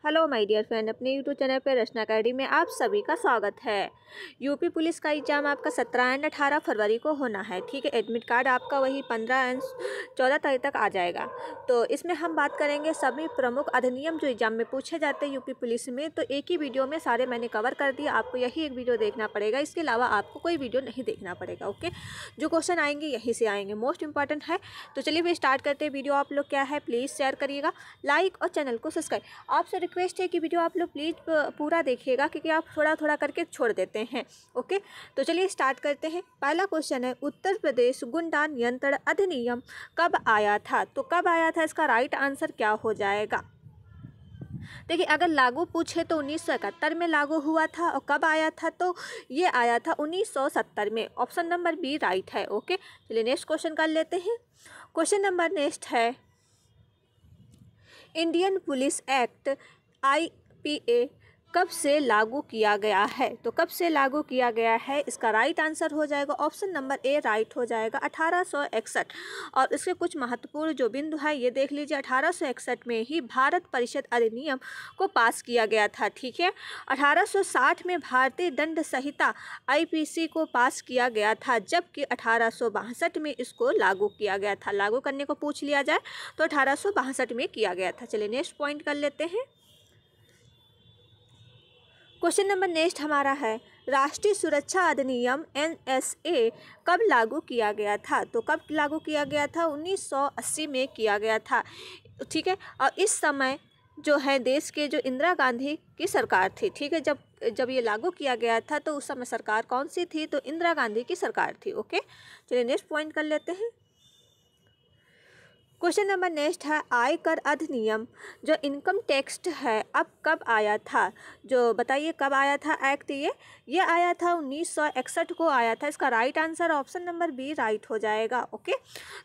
Hello my dear friend, अपने YouTube channel पर रचना academy में आप सभी का स्वागत है। यूपी पुलिस का एग्ज़ाम आपका 17 एंड 18 फरवरी को होना है। ठीक है, एडमिट कार्ड आपका वही 15 एंड 14 तारीख तक आ जाएगा। तो इसमें हम बात करेंगे सभी प्रमुख अधिनियम जो एग्जाम में पूछे जाते हैं यूपी पुलिस में। तो एक ही वीडियो में सारे मैंने कवर कर दिया, आपको यही एक वीडियो देखना पड़ेगा, इसके अलावा आपको कोई वीडियो नहीं देखना पड़ेगा। ओके, जो क्वेश्चन आएंगे यहीं से आएंगे, मोस्ट इंपॉर्टेंट है। तो चलिए फिर स्टार्ट करते हैं। वीडियो आप लोग क्या है प्लीज़ शेयर करिएगा, लाइक और चैनल को सब्सक्राइब। आपसे रिक्वेस्ट है कि वीडियो आप लोग प्लीज़ पूरा देखिएगा, क्योंकि आप थोड़ा थोड़ा करके छोड़ देते हैं। ओके, तो चलिए स्टार्ट करते हैं। पहला क्वेश्चन है, उत्तर प्रदेश गुंडा नियंत्रण अधिनियम कब आया था? तो कब आया था, इसका राइट आंसर क्या हो जाएगा? देखिए, अगर लागू पूछे तो 1971 में लागू हुआ था, और कब आया था तो ये आया था 1970 में। ऑप्शन नंबर बी राइट है। ओके, चलिए नेक्स्ट क्वेश्चन कर लेते हैं। क्वेश्चन नंबर नेक्स्ट है, इंडियन पुलिस एक्ट IPA कब से लागू किया गया है? तो कब से लागू किया गया है, इसका राइट आंसर हो जाएगा ऑप्शन नंबर ए राइट हो जाएगा 1861। और इसके कुछ महत्वपूर्ण जो बिंदु है ये देख लीजिए। 1861 में ही भारत परिषद अधिनियम को पास किया गया था। ठीक है, 1860 में भारतीय दंड संहिता IPC को पास किया गया था, जबकि 1862 में इसको लागू किया गया था। लागू करने को पूछ लिया जाए तो 1862 में किया गया था। चलिए नेक्स्ट पॉइंट कर लेते हैं। क्वेश्चन नंबर नेक्स्ट हमारा है, राष्ट्रीय सुरक्षा अधिनियम NSA कब लागू किया गया था? तो कब लागू किया गया था? 1980 में किया गया था। ठीक है, और इस समय जो है देश के जो इंदिरा गांधी की सरकार थी। ठीक है, जब ये लागू किया गया था तो उस समय सरकार कौन सी थी? तो इंदिरा गांधी की सरकार थी। ओके, चलिए नेक्स्ट पॉइंट कर लेते हैं। क्वेश्चन नंबर नेक्स्ट है, आयकर अधिनियम जो इनकम टैक्स है अब कब आया था? जो बताइए कब आया था एक्ट? ये आया था 1961 को आया था। इसका right answer option number B right हो जाएगा। ओके,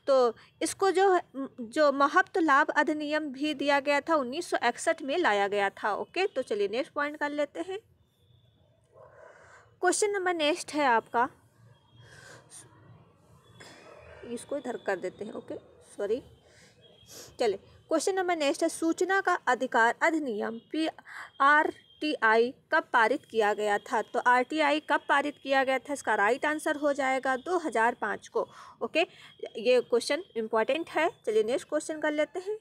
तो इसको जो महत्त लाभ अधिनियम भी दिया गया था 1961 में लाया गया था। ओके, तो चलिए नेक्स्ट पॉइंट कर लेते हैं। क्वेश्चन नंबर नेक्स्ट है आपका, इसको इधर कर देते हैं। ओके, सॉरी, चले क्वेश्चन नंबर नेक्स्ट है, सूचना का अधिकार अधिनियम RTI कब पारित किया गया था? तो RTI कब पारित किया गया था, इसका राइट आंसर हो जाएगा 2005 को। ओके, ये क्वेश्चन इंपॉर्टेंट है। चलिए नेक्स्ट क्वेश्चन कर लेते हैं।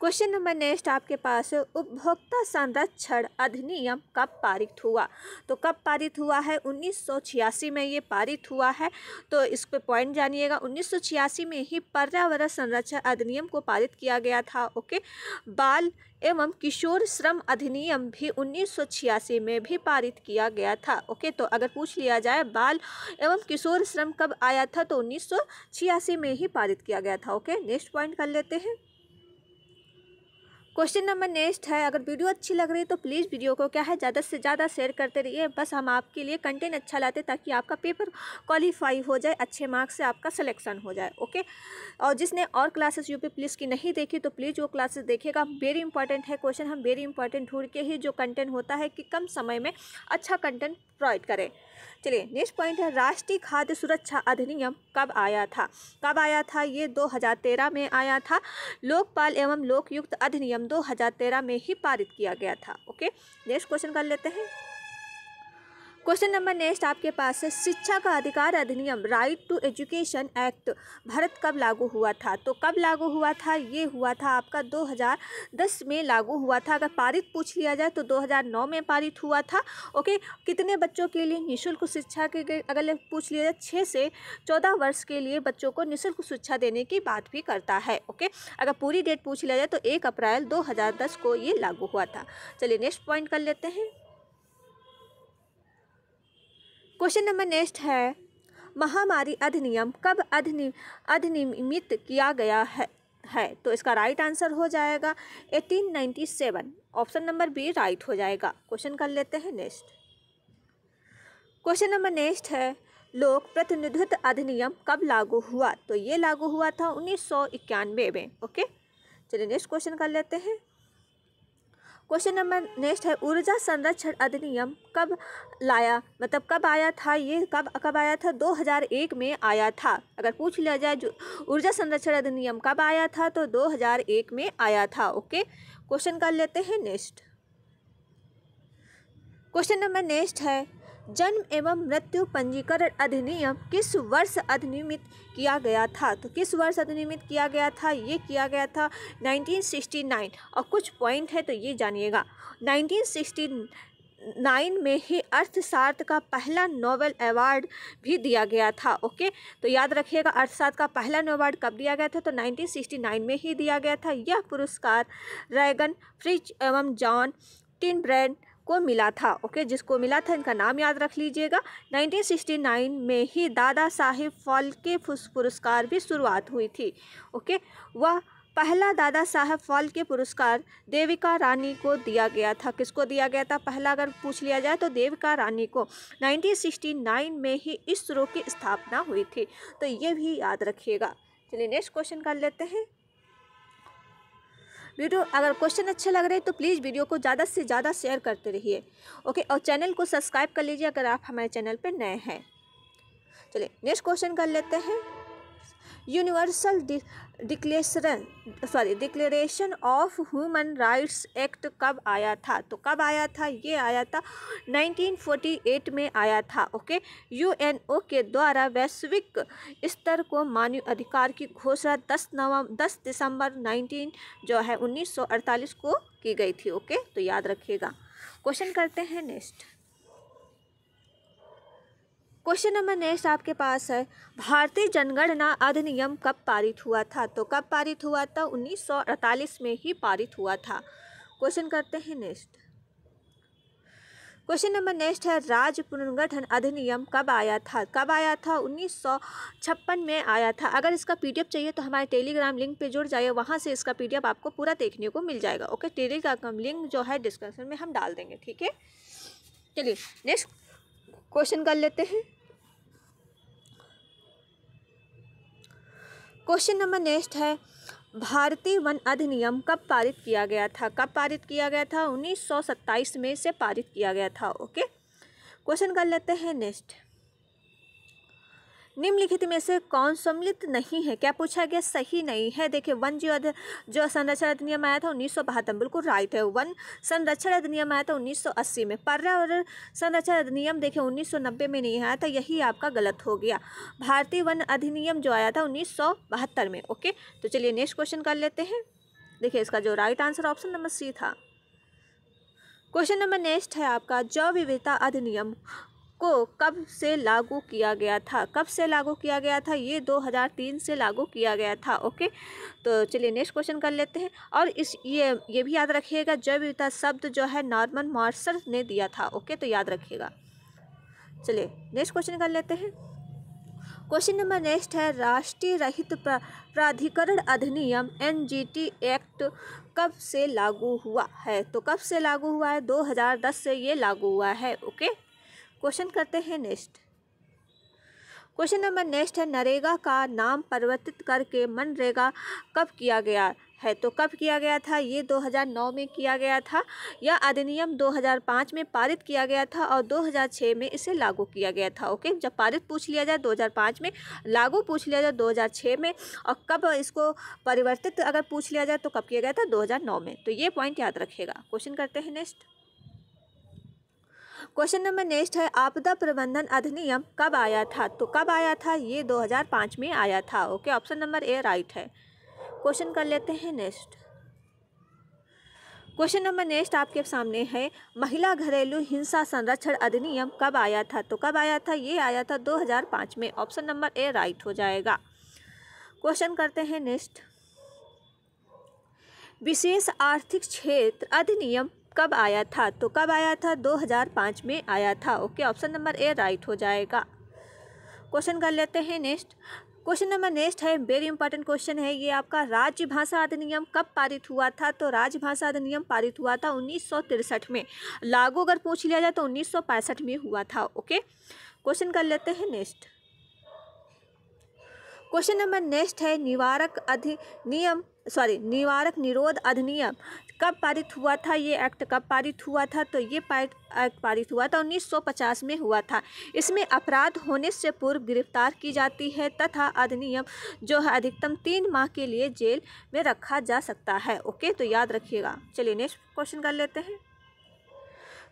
क्वेश्चन नंबर नेक्स्ट आपके पास है, उपभोक्ता संरक्षण अधिनियम कब पारित हुआ? तो कब पारित हुआ है? 1986 में ये पारित हुआ है। तो इस पे पॉइंट जानिएगा, 1986 में ही पर्यावरण संरक्षण अधिनियम को पारित किया गया था। ओके, बाल एवं किशोर श्रम अधिनियम भी 1986 में भी पारित किया गया था। ओके, तो अगर पूछ लिया जाए बाल एवं किशोर श्रम कब आया था, तो 1986 में ही पारित किया गया था। ओके, नेक्स्ट पॉइंट कर लेते हैं। क्वेश्चन नंबर नेक्स्ट है, अगर वीडियो अच्छी लग रही है तो प्लीज़ वीडियो को क्या है ज़्यादा से ज़्यादा शेयर करते रहिए। बस हम आपके लिए कंटेंट अच्छा लाते ताकि आपका पेपर क्वालिफाई हो जाए, अच्छे मार्क्स से आपका सिलेक्शन हो जाए। ओके, और जिसने और क्लासेस यूपी पुलिस की नहीं देखी तो प्लीज़ वो क्लासेस देखिएगा। वेरी इंपॉर्टेंट है क्वेश्चन, हम वेरी इंपॉर्टेंट ढूंढ के ही जो कंटेंट होता है कि कम समय में अच्छा कंटेंट प्रोवाइड करें। चलिए नेक्स्ट पॉइंट है, राष्ट्रीय खाद्य सुरक्षा अधिनियम कब आया था? कब आया था? ये 2013 में आया था। लोकपाल एवं लोकयुक्त अधिनियम 2013 में ही पारित किया गया था। ओके, नेक्स्ट क्वेश्चन कर लेते हैं। क्वेश्चन नंबर नेक्स्ट आपके पास है, शिक्षा का अधिकार अधिनियम right to education act Bharat कब लागू हुआ था? तो कब लागू हुआ था? ये हुआ था आपका 2010 में लागू हुआ था। अगर पारित पूछ लिया जाए तो 2009 में पारित हुआ था। ओके, कितने बच्चों के लिए निःशुल्क शिक्षा के अगर पूछ लिया जाए 6 से 14 वर्ष के लिए बच्चों को निःशुल्क शिक्षा देने की बात भी करता है। ओके, अगर पूरी डेट पूछ लिया जाए तो 1 अप्रैल 2010 को ये लागू हुआ था। चलिए नेक्स्ट पॉइंट कर लेते हैं। क्वेश्चन नंबर नेक्स्ट है, महामारी अधिनियम कब अधिनियमित किया गया है? तो इसका राइट आंसर हो जाएगा 1897। ऑप्शन नंबर बी राइट हो जाएगा। क्वेश्चन कर लेते हैं नेक्स्ट। क्वेश्चन नंबर नेक्स्ट है, लोक प्रतिनिधित्व अधिनियम कब लागू हुआ? तो ये लागू हुआ था 1991 में। ओके, चलिए नेक्स्ट क्वेश्चन कर लेते हैं। क्वेश्चन नंबर नेक्स्ट है ऊर्जा संरक्षण अधिनियम कब लाया, मतलब कब आया था, ये कब आया था, 2001 में आया था। अगर पूछ लिया जाए जो ऊर्जा संरक्षण अधिनियम कब आया था तो 2001 में आया था। ओके, क्वेश्चन कर लेते हैं नेक्स्ट। क्वेश्चन नंबर नेक्स्ट है जन्म एवं मृत्यु पंजीकरण अधिनियम किस वर्ष अधिनियमित किया गया था, तो किस वर्ष अधिनियमित किया गया था, ये किया गया था 1969। और कुछ पॉइंट है तो ये जानिएगा, 1969 में ही अर्थशास्त्र का पहला नोबेल अवार्ड भी दिया गया था। ओके, तो याद रखिएगा अर्थशास्त्र का पहला नोबेल अवार्ड कब दिया गया था, तो 1969 में ही दिया गया था। यह पुरस्कार रैगन, फ्रिच एवं जॉन टिनब्रेन को मिला था। ओके, जिसको मिला था इनका नाम याद रख लीजिएगा। 1969 में ही दादा साहिब फाल्के पुरस्कार भी शुरुआत हुई थी। ओके, वह पहला दादा साहब फाल्के पुरस्कार देविका रानी को दिया गया था। किसको दिया गया था पहला, अगर पूछ लिया जाए तो देविका रानी को। 1969 में ही इसरो की स्थापना हुई थी, तो ये भी याद रखिएगा। चलिए नेक्स्ट क्वेश्चन कर लेते हैं। वीडियो अगर क्वेश्चन अच्छे लग रहे हैं तो प्लीज़ वीडियो को ज़्यादा से ज़्यादा शेयर करते रहिए। ओके, और चैनल को सब्सक्राइब कर लीजिए अगर आप हमारे चैनल पर नए हैं। चलिए नेक्स्ट क्वेश्चन कर लेते हैं। Universal declaration of human rights act कब आया था, तो कब आया था, ये आया था 1948 में आया था। ओके, यूएनओ के द्वारा वैश्विक स्तर को मानव अधिकार की घोषणा 10 दिसंबर 1948 को की गई थी। ओके, तो याद रखिएगा। क्वेश्चन करते हैं नेक्स्ट। क्वेश्चन नंबर नेक्स्ट आपके पास है भारतीय जनगणना अधिनियम कब पारित हुआ था, तो कब पारित हुआ था, 1948 में ही पारित हुआ था। क्वेश्चन करते हैं नेक्स्ट। क्वेश्चन नंबर नेक्स्ट है राज्य पुनर्गठन अधिनियम कब आया था, कब आया था, 1956 में आया था। अगर इसका पीडीएफ चाहिए तो हमारे टेलीग्राम लिंक पे जुड़ जाइए, वहाँ से इसका पीडीएफ आपको पूरा देखने को मिल जाएगा। ओके, टेलीग्राम लिंक जो है डिस्क्रिप्शन में हम डाल देंगे, ठीक है। चलिए नेक्स्ट क्वेश्चन कर लेते हैं। क्वेश्चन नंबर नेक्स्ट है भारतीय वन अधिनियम कब पारित किया गया था, कब पारित किया गया था, 1927 में से पारित किया गया था। ओके, क्वेश्चन कर लेते हैं नेक्स्ट। निम्नलिखित में से कौन सम्मिलित नहीं है, क्या पूछा गया, सही नहीं है। देखिए वन जो संरक्षण अधिनियम आया था 1972, बिल्कुल राइट है। वन संरक्षण अधिनियम आया था 1980 में। पर्यावरण संरक्षण अधिनियम देखिए 1990 में नहीं आया था, यही आपका गलत हो गया। भारतीय वन अधिनियम जो आया था 1972 में। ओके, तो चलिए नेक्स्ट क्वेश्चन कर लेते हैं। देखिए इसका जो right answer option number C था। क्वेश्चन नंबर नेक्स्ट है आपका जैव विविधता अधिनियम को कब से लागू किया गया था, कब से लागू किया गया था, ये 2003 से लागू किया गया था। ओके, तो चलिए नेक्स्ट क्वेश्चन कर लेते हैं। और ये भी याद रखिएगा जैव विविधता शब्द जो है नॉर्मन मार्शल ने दिया था। ओके, तो याद रखिएगा। चलिए नेक्स्ट क्वेश्चन कर लेते हैं। क्वेश्चन नंबर नेक्स्ट है राष्ट्रीय रहित प्राधिकरण अधिनियम एनजीटी एक्ट कब से लागू हुआ है, तो कब से लागू हुआ है, 2010 से ये लागू हुआ है। ओके, क्वेश्चन करते हैं नेक्स्ट। क्वेश्चन नंबर नेक्स्ट है नरेगा का नाम परिवर्तित करके मनरेगा कब किया गया है, तो कब किया गया था, ये 2009 में किया गया था। यह अधिनियम 2005 में पारित किया गया था और 2006 में इसे लागू किया गया था। ओके, जब पारित पूछ लिया जाए 2005 में, लागू पूछ लिया जाए 2006 में, और कब इसको परिवर्तित अगर पूछ लिया जाए तो कब किया गया था, 2009 में। तो ये पॉइंट याद रखिएगा। क्वेश्चन करते हैं नेक्स्ट। क्वेश्चन नंबर नेक्स्ट है आपदा प्रबंधन अधिनियम कब आया था, तो कब आया था, ये 2005 में आया था। Okay, option number A right है। क्वेश्चन कर लेते हैं नेक्स्ट। क्वेश्चन नंबर नेक्स्ट आपके सामने है महिला घरेलू हिंसा संरक्षण अधिनियम कब आया था, तो कब आया था, ये आया था 2005 में। ऑप्शन नंबर ए राइट हो जाएगा। क्वेश्चन करते हैं नेक्स्ट। विशेष आर्थिक क्षेत्र अधिनियम कब आया था, तो कब आया था, 2005 में आया था। Okay, option number A right हो जाएगा। क्वेश्चन कर लेते हैं नेक्स्ट। क्वेश्चन नंबर नेक्स्ट है वेरी इंपॉर्टेंट क्वेश्चन है ये आपका राज्य भाषा अधिनियम कब पारित हुआ था, तो राज्य भाषा अधिनियम पारित हुआ था 1963 में। लागू अगर पूछ लिया जाए तो 1965 में हुआ था। ओके, क्वेश्चन कर लेते हैं नेक्स्ट। क्वेश्चन नंबर नेक्स्ट है निवारक निरोध अधिनियम कब पारित हुआ था। ये एक्ट कब पारित हुआ था, तो ये एक्ट पारित हुआ था 1950 में हुआ था। इसमें अपराध होने से पूर्व गिरफ्तार की जाती है तथा अधिनियम जो है अधिकतम 3 माह के लिए जेल में रखा जा सकता है। ओके, तो याद रखिएगा। चलिए नेक्स्ट क्वेश्चन कर लेते हैं।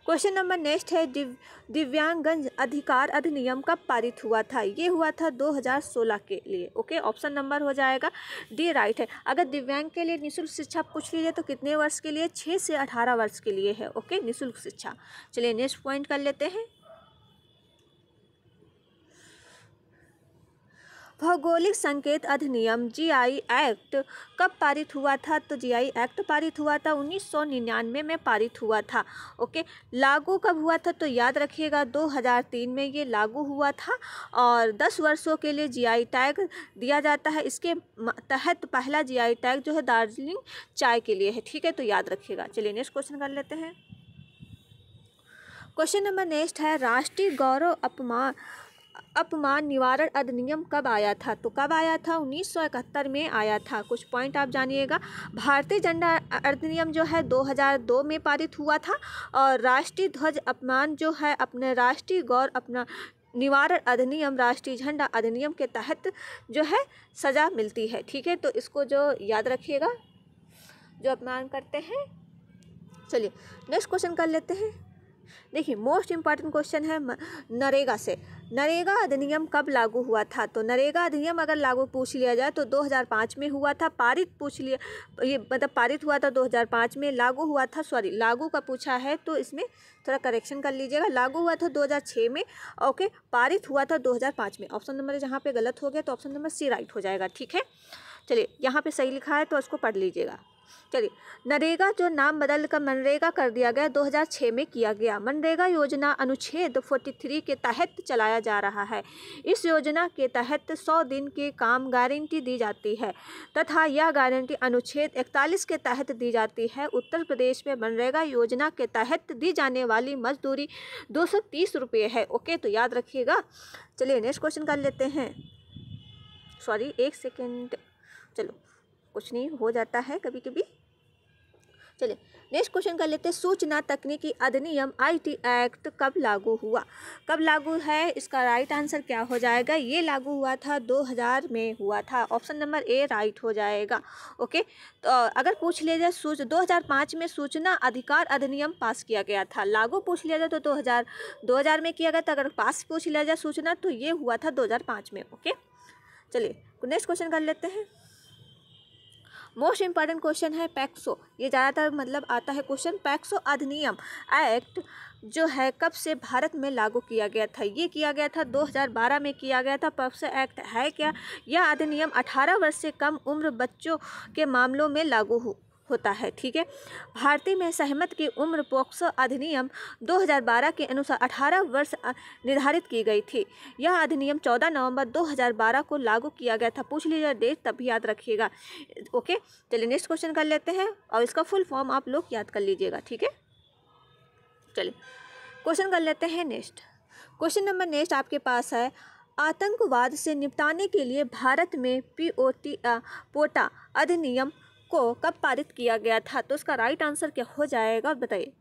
क्वेश्चन नंबर नेक्स्ट है दिव्यांगजन अधिकार अधिनियम कब पारित हुआ था। ये हुआ था 2016 के लिए। ओके, ऑप्शन नंबर हो जाएगा डी राइट है। अगर दिव्यांग के लिए निःशुल्क शिक्षा पूछ लीजिए तो कितने वर्ष के लिए, 6 से 18 वर्ष के लिए है। ओके, निःशुल्क शिक्षा। चलिए नेक्स्ट पॉइंट कर लेते हैं। भौगोलिक संकेत अधिनियम जीआई एक्ट कब पारित हुआ था, तो जीआई एक्ट पारित हुआ था 1999 में पारित हुआ था। ओके, लागू कब हुआ था, तो याद रखिएगा 2003 में ये लागू हुआ था और 10 वर्षों के लिए जीआई टैग दिया जाता है। इसके तहत पहला जीआई टैग जो है दार्जिलिंग चाय के लिए है। ठीक है, तो याद रखिएगा। चलिए नेक्स्ट क्वेश्चन कर लेते हैं। क्वेश्चन नंबर नेक्स्ट है राष्ट्रीय गौरव अपमान निवारण अधिनियम कब आया था, तो कब आया था, 1971 में आया था। कुछ पॉइंट आप जानिएगा। भारतीय झंडा अधिनियम जो है 2002 में पारित हुआ था और राष्ट्रीय ध्वज अपमान जो है अपने राष्ट्रीय गौरव अपना निवारण अधिनियम राष्ट्रीय झंडा अधिनियम के तहत जो है सज़ा मिलती है। ठीक है, तो इसको जो याद रखिएगा जो अपमान करते हैं। चलिए नेक्स्ट क्वेश्चन कर लेते हैं। देखिए मोस्ट इम्पॉर्टेंट क्वेश्चन है नरेगा से। नरेगा अधिनियम कब लागू हुआ था, तो नरेगा अधिनियम अगर लागू पूछ लिया जाए तो 2005 में हुआ था। पारित पूछ लिया, ये मतलब पारित हुआ था 2005 में, लागू हुआ था, सॉरी लागू का पूछा है तो इसमें थोड़ा करेक्शन कर लीजिएगा। लागू हुआ था 2006 में। ओके, पारित हुआ था 2005 में। ऑप्शन नंबर जहाँ पे गलत हो गया तो ऑप्शन नंबर सी राइट हो जाएगा। ठीक है, चलिए यहाँ पे सही लिखा है तो उसको पढ़ लीजिएगा। चलिए, नरेगा जो नाम बदल कर मनरेगा कर दिया गया 2006 में किया गया। मनरेगा योजना अनुच्छेद 43 के तहत चलाया जा रहा है। इस योजना के तहत 100 दिन के काम गारंटी दी जाती है तथा यह गारंटी अनुच्छेद 41 के तहत दी जाती है। उत्तर प्रदेश में मनरेगा योजना के तहत दी जाने वाली मजदूरी 230 रुपये है। ओके, तो याद रखिएगा। चलिए नेक्स्ट क्वेश्चन कर लेते हैं। सॉरी एक सेकेंड, चलो कुछ नहीं हो जाता है कभी कभी। चलिए नेक्स्ट क्वेश्चन कर लेते हैं। सूचना तकनीकी अधिनियम आईटी एक्ट कब लागू हुआ, कब लागू है, इसका राइट आंसर क्या हो जाएगा। ये लागू हुआ था 2000 में हुआ था। ऑप्शन नंबर ए राइट हो जाएगा। ओके, तो अगर पूछ लिया जाए 2005 में सूचना अधिकार अधिनियम पास किया गया था। लागू पूछ लिया जाए तो 2000 में किया गया था। अगर पास पूछ लिया जाए सूचना तो ये हुआ था 2005 में। ओके, चलिए नेक्स्ट क्वेश्चन कर लेते हैं। मोस्ट इम्पॉर्टेंट क्वेश्चन है पैक्सो। ये ज़्यादातर मतलब आता है क्वेश्चन। पैक्सो अधिनियम एक्ट जो है कब से भारत में लागू किया गया था। ये किया गया था 2012 में किया गया था। पैक्सो एक्ट है क्या, यह अधिनियम 18 वर्ष से कम उम्र बच्चों के मामलों में लागू होता है। ठीक है, भारतीय में सहमत की उम्र पॉक्सो अधिनियम 2012 के अनुसार 18 वर्ष निर्धारित की गई थी। यह अधिनियम 14 नवंबर 2012 को लागू किया गया था। पूछ लीजिए डेट तब भी याद रखिएगा। ओके, चलिए नेक्स्ट क्वेश्चन कर लेते हैं और इसका फुल फॉर्म आप लोग याद कर लीजिएगा। ठीक है, चलिए क्वेश्चन कर लेते हैं नेक्स्ट। क्वेश्चन नंबर नेक्स्ट आपके पास है आतंकवाद से निपटाने के लिए भारत में पोटा अधिनियम को कब पारित किया गया था, तो उसका राइट आंसर क्या हो जाएगा बताइए।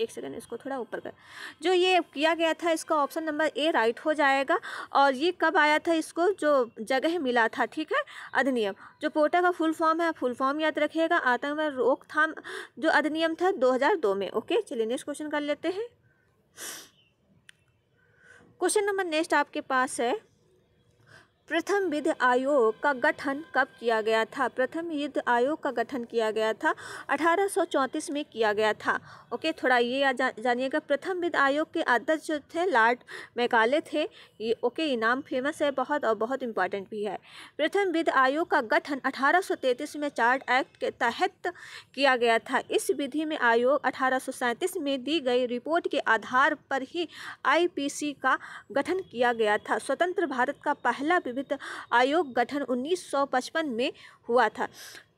एक सेकंड, इसको थोड़ा ऊपर कर। जो ये किया गया था इसका ऑप्शन नंबर ए राइट हो जाएगा। और ये कब आया था, इसको जो जगह मिला था। ठीक है, अधिनियम जो पोटा का फुल फॉर्म है, फुल फॉर्म याद रखिएगा। आतंकवाद रोकथाम जो अधिनियम था 2002 में। ओके, चलिए नेक्स्ट क्वेश्चन कर लेते हैं। क्वेश्चन नंबर नेक्स्ट आपके पास है प्रथम विधि आयोग का गठन कब किया गया था। प्रथम विधि आयोग का गठन किया गया था 1834 में किया गया था। ओके, थोड़ा ये जानिएगा। प्रथम विधि आयोग के अध्यक्ष जो थे लॉर्ड मैकाले थे। ये ओके, ये नाम फेमस है बहुत और बहुत इंपॉर्टेंट भी है। प्रथम विधि आयोग का गठन 1833 में चार्ट एक्ट के तहत किया गया था। इस विधि में आयोग 1837 में दी गई रिपोर्ट के आधार पर ही IPC का गठन किया गया था। स्वतंत्र भारत का पहला आयोग गठन 1955 में हुआ था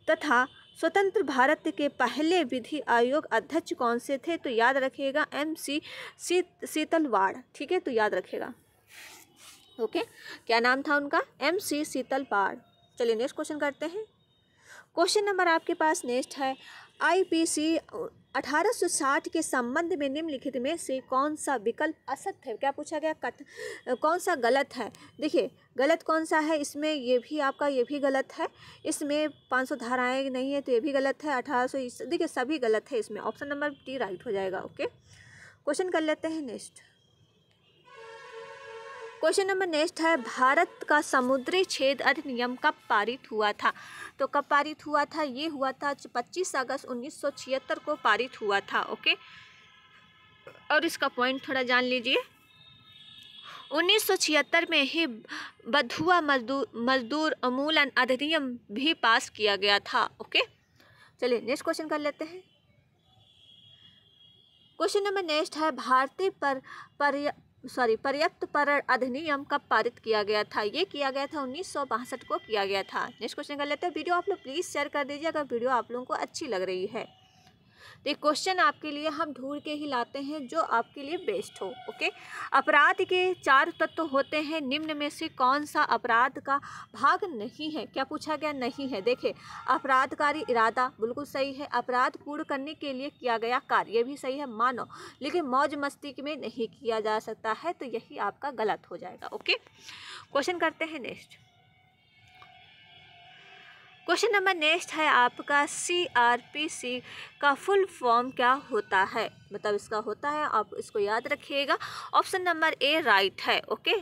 तथा स्वतंत्र भारत के पहले विधि आयोग अध्यक्ष कौन से थे, तो याद रखिएगा MC शीतलवाड़। ठीक है, तो याद रखिएगा। ओके, क्या नाम था उनका? MC शीतल पाड़। चलिए नेक्स्ट क्वेश्चन करते हैं। क्वेश्चन नंबर आपके पास नेक्स्ट है, IPC 1860 के संबंध में निम्नलिखित में से कौन सा विकल्प असत्य है? क्या पूछा गया? कौन सा गलत है? देखिए गलत कौन सा है इसमें, ये भी आपका ये भी गलत है, इसमें 500 धाराएँ नहीं है तो ये भी गलत है, 1800, देखिए सभी गलत है इसमें, ऑप्शन नंबर D राइट हो जाएगा। ओके, क्वेश्चन कर लेते हैं नेक्स्ट। क्वेश्चन नंबर नेक्स्ट है, भारत का समुद्री छेद अधिनियम कब पारित हुआ था? तो कब पारित हुआ था? ये हुआ था 25 अगस्त 1976 को पारित हुआ था। ओके, और इसका पॉइंट थोड़ा जान लीजिए। 1976 में ही बंधुआ मजदूर उन्मूलन अधिनियम भी पास किया गया था। ओके, चलिए नेक्स्ट क्वेश्चन कर लेते हैं। क्वेश्चन नंबर नेक्स्ट है, भारतीय पर्याप्त परण अधिनियम कब पारित किया गया था? ये किया गया था 1962 को किया गया था। नेक्स्ट क्वेश्चन कर लेते हैं। वीडियो आप लोग प्लीज़ शेयर कर दीजिए अगर वीडियो आप लोगों को अच्छी लग रही है। तो क्वेश्चन आपके लिए हम ढूंढ के ही लाते हैं जो आपके लिए बेस्ट हो। ओके, अपराध के 4 तत्व होते हैं, निम्न में से कौन सा अपराध का भाग नहीं है? क्या पूछा गया? नहीं है। देखिए, अपराधकारी इरादा बिल्कुल सही है, अपराध पूर्ण करने के लिए किया गया कार्य ये भी सही है, मानो, लेकिन मौज मस्ती में नहीं किया जा सकता है, तो यही आपका गलत हो जाएगा। ओके, क्वेश्चन करते हैं नेक्स्ट। क्वेश्चन नंबर नेक्स्ट है आपका, CRPC का फुल फॉर्म क्या होता है? मतलब इसका होता है, आप इसको याद रखिएगा, ऑप्शन नंबर A राइट है। ओके,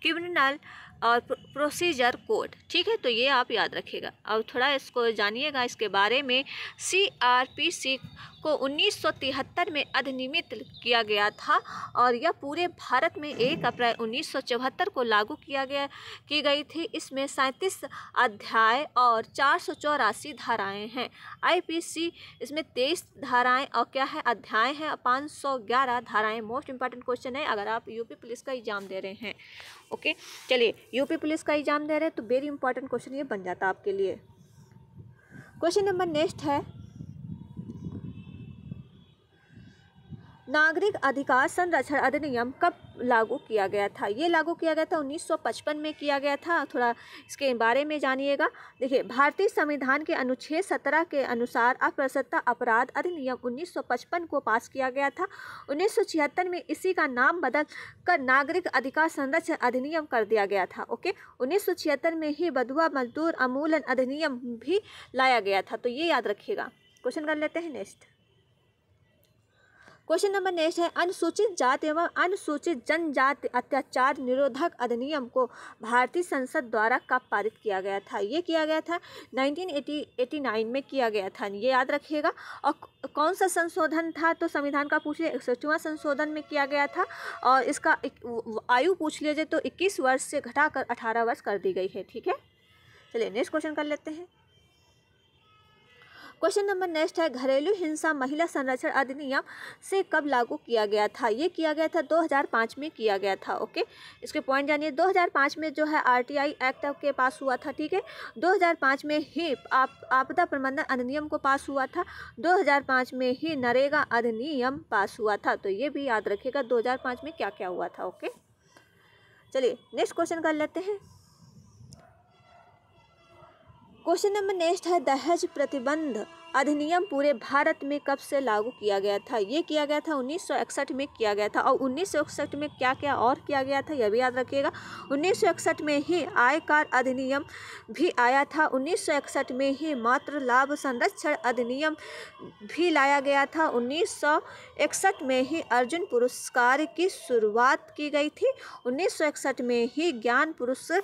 क्रिमिनल और प्रोसीजर कोड, ठीक है, तो ये आप याद रखिएगा। और थोड़ा इसको जानिएगा इसके बारे में। CRPC को 1973 में अधिनियमित किया गया था और यह पूरे भारत में 1 अप्रैल 1974 को लागू की गई थी। इसमें 37 अध्याय और 484 धाराएं हैं। IPC इसमें 23 धाराएं और क्या है, अध्याय हैं, 511 धाराएं। मोस्ट इंपॉर्टेंट क्वेश्चन है अगर आप यूपी पुलिस का एग्जाम दे रहे हैं। ओके, चलिए यूपी पुलिस का एग्जाम दे रहे हैं तो वेरी इंपॉर्टेंट क्वेश्चन ये बन जाता आपके लिए। क्वेश्चन नंबर नेक्स्ट है, नागरिक अधिकार संरक्षण अधिनियम कब लागू किया गया था? ये लागू किया गया था 1955 में किया गया था। थोड़ा इसके बारे में जानिएगा। देखिए, भारतीय संविधान के अनुच्छेद 17 के अनुसार अप्रस्तुत अपराध अधिनियम 1955 को पास किया गया था। 1976 में इसी का नाम बदल कर नागरिक अधिकार संरक्षण अधिनियम कर दिया गया था। ओके, 1976 में ही बंधुआ मजदूर उन्मूलन अधिनियम भी लाया गया था, तो ये याद रखिएगा। क्वेश्चन कर लेते हैं नेक्स्ट। क्वेश्चन नंबर नेक्स्ट है, अनुसूचित जाति एवं अनुसूचित जनजाति अत्याचार निरोधक अधिनियम को भारतीय संसद द्वारा कब पारित किया गया था? ये किया गया था 1989 में किया गया था, ये याद रखिएगा। और कौन सा संशोधन था? तो संविधान का पूछ लिया 61वां संशोधन में किया गया था और इसका आयु पूछ लीजिए तो 21 वर्ष से घटाकर 18 वर्ष कर दी गई है। ठीक है, चलिए नेक्स्ट क्वेश्चन कर लेते हैं। क्वेश्चन नंबर नेक्स्ट है, घरेलू हिंसा महिला संरक्षण अधिनियम से कब लागू किया गया था? ये किया गया था 2005 में किया गया था। ओके, इसके पॉइंट जानिए। 2005 में जो है RTI एक्ट के पास हुआ था। ठीक है, 2005 में ही आपदा प्रबंधन अधिनियम को पास हुआ था। 2005 में ही नरेगा अधिनियम पास हुआ था, तो ये भी याद रखिएगा 2005 में क्या क्या हुआ था। ओके, चलिए नेक्स्ट क्वेश्चन कर लेते हैं। क्वेश्चन नंबर नेक्स्ट है, दहेज प्रतिबंध अधिनियम पूरे भारत में कब से लागू किया गया था? ये किया गया था 1961 में किया गया था। और 1961 में क्या क्या और किया गया था यह भी याद रखिएगा। 1961 में ही आयकर अधिनियम भी आया था। 1961 में ही मातृ लाभ संरक्षण अधिनियम भी लाया गया था। 1961 में ही अर्जुन पुरस्कार की शुरुआत की गई थी। 1961 में ही ज्ञान पुरस्कार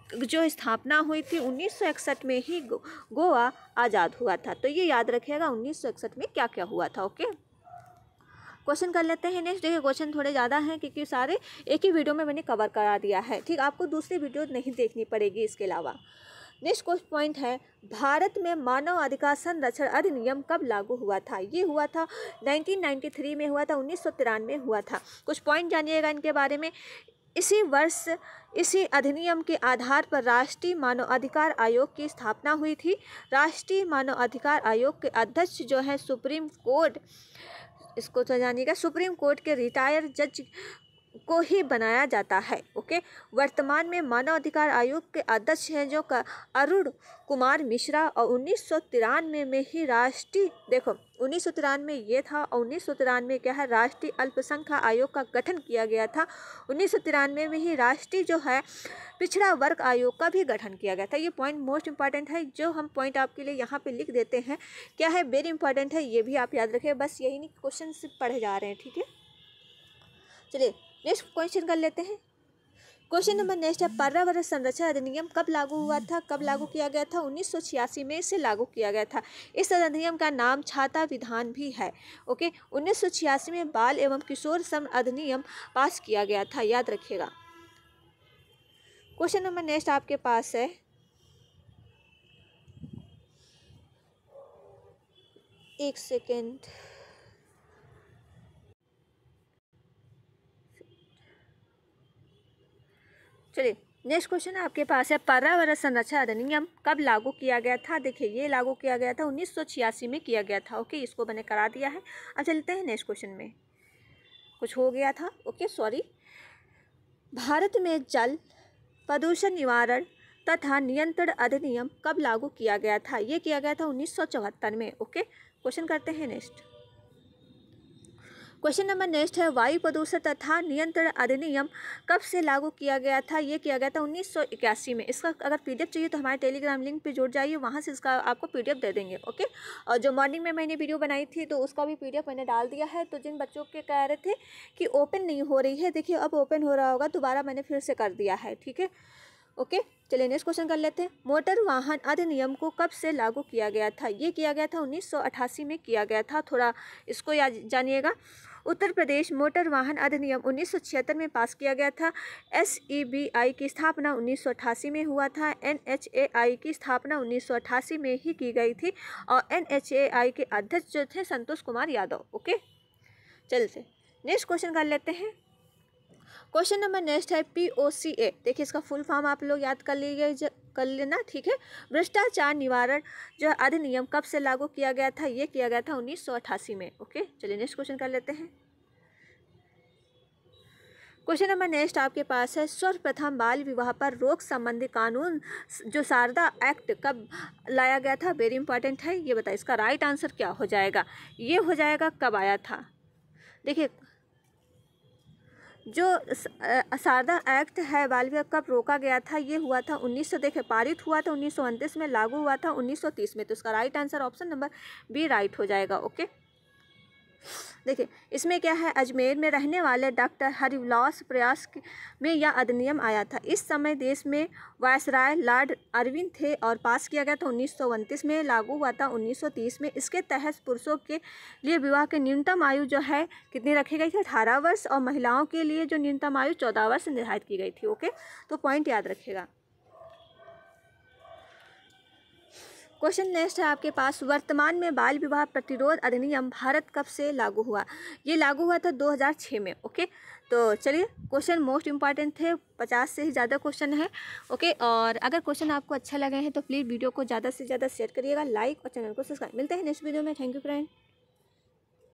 जो स्थापना हुई थी। 1961 में ही गोवा आज़ाद हुआ था, तो ये याद रखिएगा 1961 में क्या क्या हुआ था। ओके, क्वेश्चन कर लेते हैं नेक्स्ट। देखिए, क्वेश्चन थोड़े ज़्यादा हैं क्योंकि सारे एक ही वीडियो में मैंने कवर करा दिया है। ठीक, आपको दूसरी वीडियो नहीं देखनी पड़ेगी इसके अलावा। नेक्स्ट क्वेश्चन पॉइंट है, भारत में मानव अधिकार संरक्षण अधिनियम कब लागू हुआ था? ये हुआ था 1993 में हुआ था, 1993 में हुआ था। कुछ पॉइंट जानिएगा इनके बारे में। इसी वर्ष इसी अधिनियम के आधार पर राष्ट्रीय मानव अधिकार आयोग की स्थापना हुई थी। राष्ट्रीय मानव अधिकार आयोग के अध्यक्ष जो है सुप्रीम कोर्ट, इसको तो जानिएगा, सुप्रीम कोर्ट के रिटायर्ड जज को ही बनाया जाता है। ओके, वर्तमान में मानव अधिकार आयोग के अध्यक्ष हैं जो अरुण कुमार मिश्रा, और 1993 में ही राष्ट्रीय, देखो 1993 ये था, और 1993 क्या है, राष्ट्रीय अल्पसंख्यक आयोग का गठन किया गया था। 1993 में ही राष्ट्रीय जो है पिछड़ा वर्ग आयोग का भी गठन किया गया था। ये पॉइंट मोस्ट इंपॉर्टेंट है, जो हम पॉइंट आपके लिए यहाँ पे लिख देते हैं, क्या है, वेरी इंपॉर्टेंट है, ये भी आप याद रखें। बस यही नहीं, क्वेश्चन सिर्फ पढ़े जा रहे हैं, ठीक है। चलिए नेक्स्ट क्वेश्चन कर लेते हैं। क्वेश्चन नंबर नेक्स्ट है, पर्यावरण संरक्षण अधिनियम कब लागू हुआ था, कब लागू किया गया था? 1986 में इसे लागू किया गया था। इस अधिनियम का नाम छाता विधान भी है। ओके, 1986 में बाल एवं किशोर श्रम अधिनियम पास किया गया था, याद रखिएगा। क्वेश्चन नंबर नेक्स्ट आपके पास है, एक सेकेंड, चलिए नेक्स्ट क्वेश्चन आपके पास है, पर्यावरण संरक्षण अधिनियम कब लागू किया गया था? देखिए ये लागू किया गया था 1986 में किया गया था। ओके, इसको मैंने करा दिया है। अब चलते हैं नेक्स्ट क्वेश्चन में, कुछ हो गया था, ओके सॉरी। भारत में जल प्रदूषण निवारण तथा नियंत्रण अधिनियम कब लागू किया गया था? ये किया गया था 1974 में। ओके, क्वेश्चन करते हैं नेक्स्ट। क्वेश्चन नंबर नेक्स्ट है, वायु प्रदूषण तथा नियंत्रण अधिनियम कब से लागू किया गया था? ये किया गया था 1981 में। इसका अगर पीडीएफ चाहिए तो हमारे टेलीग्राम लिंक पे जुड़ जाइए, वहाँ से इसका आपको पीडीएफ दे देंगे। ओके, और जो मॉर्निंग में मैंने वीडियो बनाई थी तो उसका भी पीडीएफ मैंने डाल दिया है। तो जिन बच्चों के कह रहे थे कि ओपन नहीं हो रही है, देखिए अब ओपन हो रहा होगा, दोबारा मैंने फिर से कर दिया है, ठीक है। ओके, चलिए नेक्स्ट क्वेश्चन कर लेते हैं। मोटर वाहन अधिनियम को कब से लागू किया गया था? ये किया गया था 1988 में किया गया था, थोड़ा इसको याद जानिएगा। उत्तर प्रदेश मोटर वाहन अधिनियम 1976 में पास किया गया था। SEBI की स्थापना 1988 में हुआ था। NHAI की स्थापना 1988 में ही की गई थी, और NHAI के अध्यक्ष जो थे संतोष कुमार यादव। ओके, चलते नेक्स्ट क्वेश्चन कर लेते हैं। क्वेश्चन नंबर नेक्स्ट है, POCA, देखिए इसका फुल फॉर्म आप लोग याद कर लेना, ठीक है। भ्रष्टाचार निवारण जो अधिनियम कब से लागू किया गया था? ये किया गया था 1988 में। ओके, चलिए नेक्स्ट क्वेश्चन कर लेते हैं। क्वेश्चन नंबर नेक्स्ट आपके पास है, सर्वप्रथम बाल विवाह पर रोक संबंधी कानून जो शारदा एक्ट कब लाया गया था? वेरी इंपॉर्टेंट है, ये बताइए इसका राइट आंसर क्या हो जाएगा? ये हो जाएगा कब आया था। देखिए जो शारदा एक्ट है बाल विवाह कब रोका गया था? ये हुआ था 1900, देखिए पारित हुआ था 1929 में, लागू हुआ था 1930 में। तो इसका right answer option number B right हो जाएगा। ओके, देखिए इसमें क्या है, अजमेर में रहने वाले डॉक्टर हरिविलास प्रयास में यह अधिनियम आया था। इस समय देश में वायसराय लॉर्ड अरविंद थे और पास किया गया था 1929 में, लागू हुआ था 1930 में। इसके तहत पुरुषों के लिए विवाह की न्यूनतम आयु जो है कितनी रखी गई थी? 18 वर्ष, और महिलाओं के लिए जो न्यूनतम आयु 14 वर्ष निर्धारित की गई थी। ओके, तो पॉइंट याद रखिएगा। क्वेश्चन नेक्स्ट है आपके पास, वर्तमान में बाल विवाह प्रतिरोध अधिनियम भारत कब से लागू हुआ? ये लागू हुआ था 2006 में। ओके, तो चलिए क्वेश्चन मोस्ट इंपॉर्टेंट थे, 50 से ही ज़्यादा क्वेश्चन है। ओके, और अगर क्वेश्चन आपको अच्छा लगे हैं तो प्लीज़ वीडियो को ज़्यादा से ज़्यादा शेयर करिएगा, लाइक और चैनल को सब्सक्राइब। मिलते हैं नेक्स्ट वीडियो में। Thank you friend.